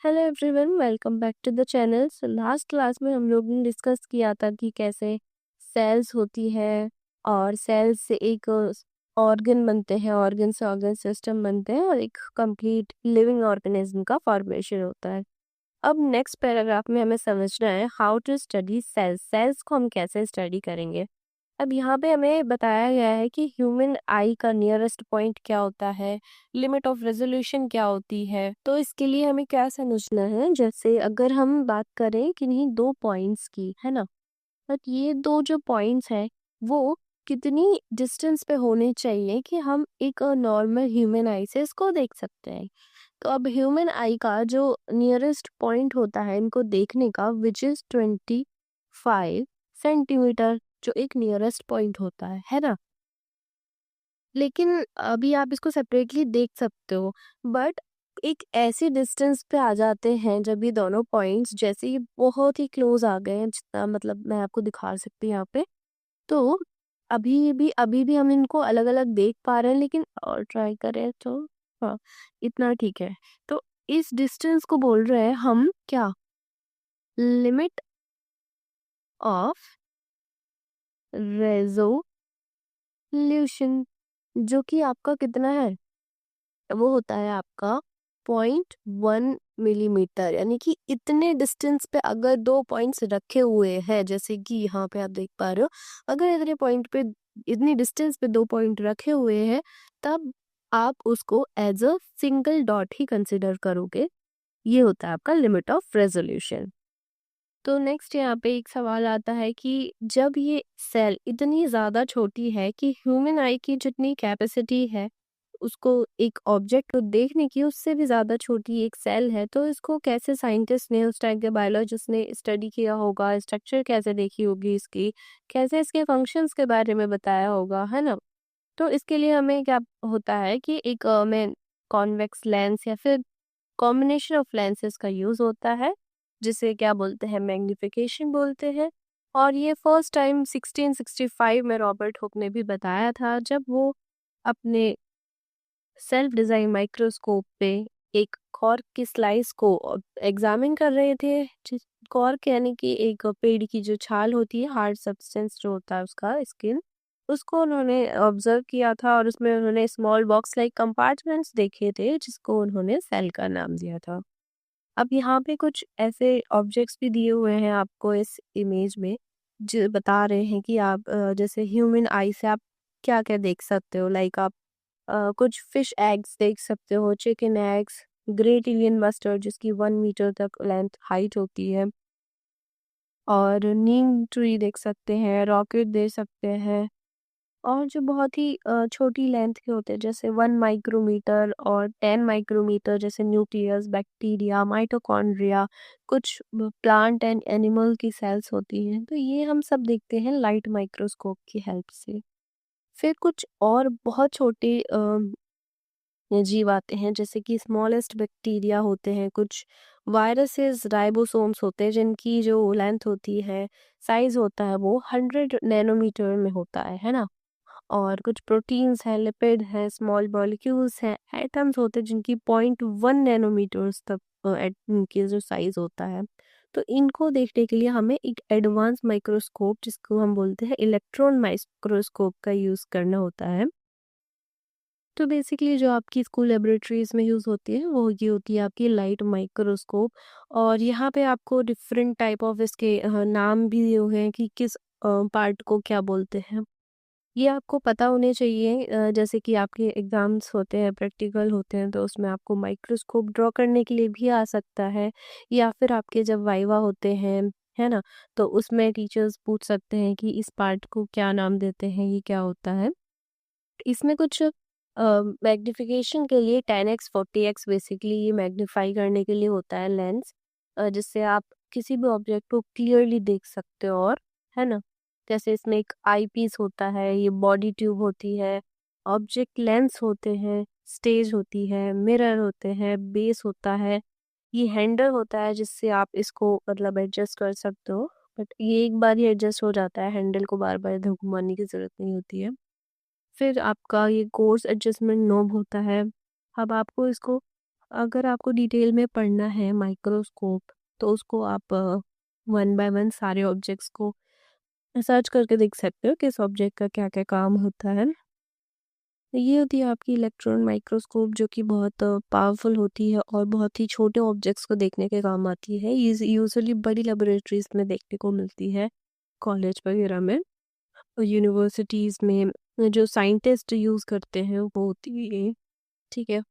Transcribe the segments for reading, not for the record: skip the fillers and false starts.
Hello everyone, welcome back to the channel. So last class में हम लोग ने डिस्कस किया था कि कैसे सेल्स होती है और सेल्स से एक ऑर्गन बनते हैं, ऑर्गन से ऑर्गन सिस्टम बनते हैं और एक कंप्लीट लिविंग ऑर्गेनिज्म का फॉर्मेशन होता है। अब नेक्स्ट पैराग्राफ में हमें समझना है how to study cells. Cells को हम कैसे स्टडी करेंगे। अब यहाँ पे हमें बताया गया है कि ह्यूमन आई का नियरेस्ट पॉइंट क्या होता है, लिमिट ऑफ रेजोल्यूशन क्या होती है। तो इसके लिए हमें क्या समझना है, जैसे अगर हम बात करें किन्हीं दो पॉइंट्स की, है ना, बट ये दो जो पॉइंट्स हैं वो कितनी डिस्टेंस पे होने चाहिए कि हम एक नॉर्मल ह्यूमन आई से इसको देख सकते हैं। तो अब ह्यूमन आई का जो नियरेस्ट पॉइंट होता है इनको देखने का, विच इज 25 सेंटीमीटर, जो एक नियरेस्ट पॉइंट होता है ना। लेकिन अभी आप इसको सेपरेटली देख सकते हो, बट एक ऐसी डिस्टेंस पे आ जाते हैं जब ये दोनों पॉइंट्स जैसे ये बहुत ही क्लोज आ गए हैं, जितना मतलब मैं आपको दिखा सकती हूँ यहाँ पे। तो अभी भी हम इनको अलग अलग देख पा रहे हैं, लेकिन और ट्राई करें तो हाँ, इतना ठीक है। तो इस डिस्टेंस को बोल रहे हैं हम क्या, लिमिट ऑफ रेजोल्यूशन, जो कि आपका कितना है, वो होता है आपका 0.1 मिलीमीटर। यानी कि इतने डिस्टेंस पे अगर दो पॉइंट्स रखे हुए हैं, जैसे कि यहाँ पे आप देख पा रहे हो, अगर इतने पॉइंट पे, इतनी डिस्टेंस पे दो पॉइंट रखे हुए हैं, तब आप उसको एज अ सिंगल डॉट ही कंसिडर करोगे। ये होता है आपका लिमिट ऑफ रेजोल्यूशन। तो नेक्स्ट यहाँ पे एक सवाल आता है कि जब ये सेल इतनी ज़्यादा छोटी है कि ह्यूमन आई की जितनी कैपेसिटी है उसको एक ऑब्जेक्ट को देखने की, उससे भी ज़्यादा छोटी एक सेल है, तो इसको कैसे साइंटिस्ट ने, उस टाइम के बायोलॉजिस्ट ने स्टडी किया होगा, स्ट्रक्चर कैसे देखी होगी इसकी, कैसे इसके फंक्शंस के बारे में बताया होगा, है ना। तो इसके लिए हमें क्या होता है कि एक में कॉन्वेक्स लेंस या फिर कॉम्बिनेशन ऑफ लेंसेज का यूज होता है, जिसे क्या बोलते हैं, मैग्निफिकेशन बोलते हैं। और ये फर्स्ट टाइम 1665 में रॉबर्ट हुक ने भी बताया था, जब वो अपने सेल्फ डिजाइन माइक्रोस्कोप पे एक कॉर्क की स्लाइस को एग्जामिन कर रहे थे। कॉर्क यानी कि एक पेड़ की जो छाल होती है, हार्ड सब्सटेंस जो होता है उसका स्किन, उसको उन्होंने ऑब्जर्व किया था और उसमें उन्होंने स्मॉल बॉक्स लाइक कंपार्टमेंट्स देखे थे, जिसको उन्होंने सेल का नाम दिया था। अब यहाँ पे कुछ ऐसे ऑब्जेक्ट्स भी दिए हुए हैं आपको इस इमेज में, जो बता रहे हैं कि आप जैसे ह्यूमन आई से आप क्या क्या देख सकते हो। लाइक आप कुछ फिश एग्स देख सकते हो, chicken eggs, great Indian mustard जिसकी 1 मीटर तक लेंथ हाइट होती है, और नीम ट्री देख सकते हैं, रॉकेट देख सकते हैं, और जो बहुत ही छोटी लेंथ के होते हैं जैसे 1 माइक्रोमीटर और 10 माइक्रोमीटर, जैसे न्यूक्लियस, बैक्टीरिया, माइटोकॉन्ड्रिया, कुछ प्लांट एंड एनिमल की सेल्स होती हैं। तो ये हम सब देखते हैं लाइट माइक्रोस्कोप की हेल्प से। फिर कुछ और बहुत छोटे जीव आते हैं, जैसे कि स्मॉलेस्ट बैक्टीरिया होते हैं, कुछ वायरसेस, राइबोसोम्स होते हैं, जिनकी जो लेंथ होती है, साइज होता है, वो 100 नैनोमीटर में होता है ना। और कुछ प्रोटीन्स हैं, लिपिड हैं, स्मॉल मॉलिक्यूल्स हैं, एटम्स होते हैं जिनकी 0.1 नैनोमीटर्स तक इनकी जो साइज होता है। तो इनको देखने के लिए हमें एक एडवांस माइक्रोस्कोप, जिसको हम बोलते हैं इलेक्ट्रॉन माइक्रोस्कोप, का यूज़ करना होता है। तो बेसिकली जो आपकी स्कूल लेबोरेटरीज में यूज़ होती है वो ये होती है आपकी लाइट माइक्रोस्कोप। और यहाँ पे आपको डिफरेंट टाइप ऑफ इसके नाम भी दिए हुए हैं कि किस पार्ट को क्या बोलते हैं। ये आपको पता होने चाहिए। जैसे कि आपके एग्जाम्स होते हैं, प्रैक्टिकल होते हैं, तो उसमें आपको माइक्रोस्कोप ड्रॉ करने के लिए भी आ सकता है, या फिर आपके जब वाइवा होते हैं, है ना, तो उसमें टीचर्स पूछ सकते हैं कि इस पार्ट को क्या नाम देते हैं, ये क्या होता है। इसमें कुछ मैग्निफिकेशन के लिए 10x 40x बेसिकली ये मैग्नीफाई करने के लिए होता है लेंस, जिससे आप किसी भी ऑब्जेक्ट को क्लियरली देख सकते हो। और है ना, जैसे इसमें एक आई पीस होता है, ये बॉडी ट्यूब होती है, ऑब्जेक्ट लेंस होते हैं, स्टेज होती है, मिरर होते हैं, बेस होता है, ये हैंडल होता है जिससे आप इसको मतलब एडजस्ट कर सकते हो। बट ये एक बार ही एडजस्ट हो जाता है, हैंडल को बार बार इधर घुमाने की जरूरत नहीं होती है। फिर आपका ये कोर्स एडजस्टमेंट नॉब होता है। अब आपको इसको अगर आपको डिटेल में पढ़ना है माइक्रोस्कोप, तो उसको आप वन बाय वन सारे ऑब्जेक्ट्स को सर्च करके देख सकते हो, किस ऑब्जेक्ट का क्या-क्या काम होता है। ये होती है आपकी इलेक्ट्रॉन माइक्रोस्कोप, जो कि बहुत पावरफुल होती है और बहुत ही छोटे ऑब्जेक्ट्स को देखने के काम आती है। यूजुअली बड़ी लेबोरेटरीज में देखने को मिलती है, कॉलेज वगैरह में और यूनिवर्सिटीज़ में जो साइंटिस्ट यूज़ करते हैं वो होती है ये, ठीक है।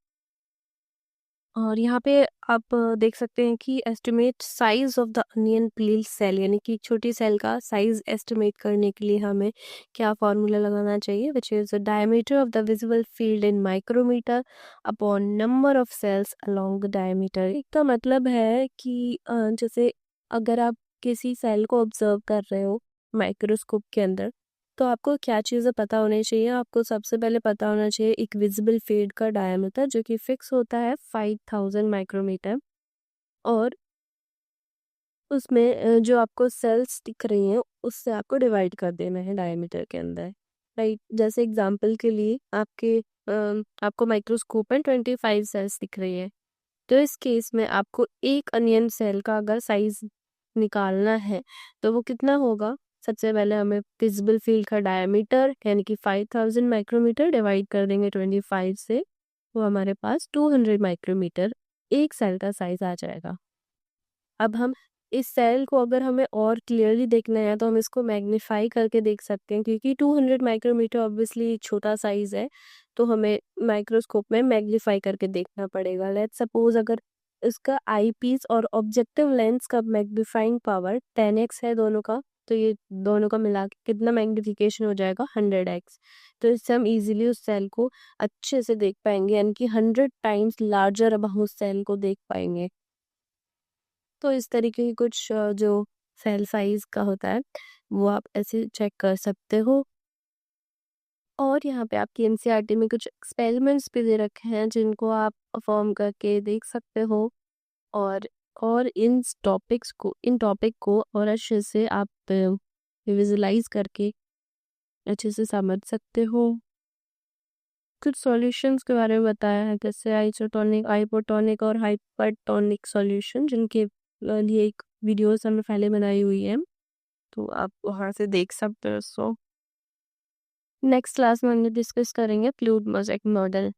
और यहाँ पे आप देख सकते हैं कि estimate size of the onion peel cell, यानी कि छोटी सेल का साइज एस्टिमेट करने के लिए हमें क्या फॉर्मूला लगाना चाहिए, which is the diameter of the visible field in micrometer upon number of cells along the diameter. इसका मतलब है कि जैसे अगर आप किसी सेल को ऑब्जर्व कर रहे हो माइक्रोस्कोप के अंदर, तो आपको क्या चीज़ें पता होनी चाहिए। आपको सबसे पहले पता होना चाहिए एक विजिबल फील्ड का डायमीटर, जो कि फिक्स होता है 5000 माइक्रोमीटर, और उसमें जो आपको सेल्स दिख रही हैं उससे आपको डिवाइड कर देना है डायमीटर के अंदर, राइट। जैसे एग्जांपल के लिए आपको माइक्रोस्कोप में 25 सेल्स दिख रही है, तो इस केस में आपको एक अनियन सेल का अगर साइज निकालना है तो वो कितना होगा। सबसे पहले हमें विजिबल फील्ड का डायमीटर यानी कि 5000 माइक्रोमीटर डिवाइड कर देंगे 25 से, वो हमारे पास 200 माइक्रोमीटर एक सेल का साइज आ जाएगा। अब हम इस सेल को अगर हमें और क्लियरली देखना है तो हम इसको मैग्नीफाई करके देख सकते हैं, क्योंकि 200 माइक्रोमीटर ऑब्वियसली छोटा साइज है, तो हमें माइक्रोस्कोप में मैग्नीफाई करके देखना पड़ेगा। लेट्स सपोज अगर इसका आई पीस और ऑब्जेक्टिव लेंस का मैग्नीफाइंग पावर 10x है दोनों का, तो ये दोनों का मिला के कितना मैग्निफिकेशन हो जाएगा 100x। तो इससे हम इजीली उस सेल को अच्छे से देख पाएंगे, यानी कि 100 टाइम्स लार्जर अब हम उस सेल को देख पाएंगे। तो इस तरीके की कुछ जो सेल साइज का होता है वो आप ऐसे चेक कर सकते हो। और यहाँ पे आपकी एनसीईआरटी में कुछ एक्सपेरिमेंट्स भी दे रखे हैं जिनको आप परफॉर्म करके देख सकते हो, और इन टॉपिक को और अच्छे से आप विजुलाइज करके अच्छे से समझ सकते हो। कुछ सॉल्यूशंस के बारे में बताया है, जैसे आइसोटोनिक, हाइपोटोनिक और हाइपरटोनिक सॉल्यूशन, जिनके लिए एक वीडियोस हमने पहले बनाई हुई है, तो आप वहाँ से देख सकते हो। सो नेक्स्ट क्लास में हम डिस्कस करेंगे फ्लूइड मोज़ेक मॉडल।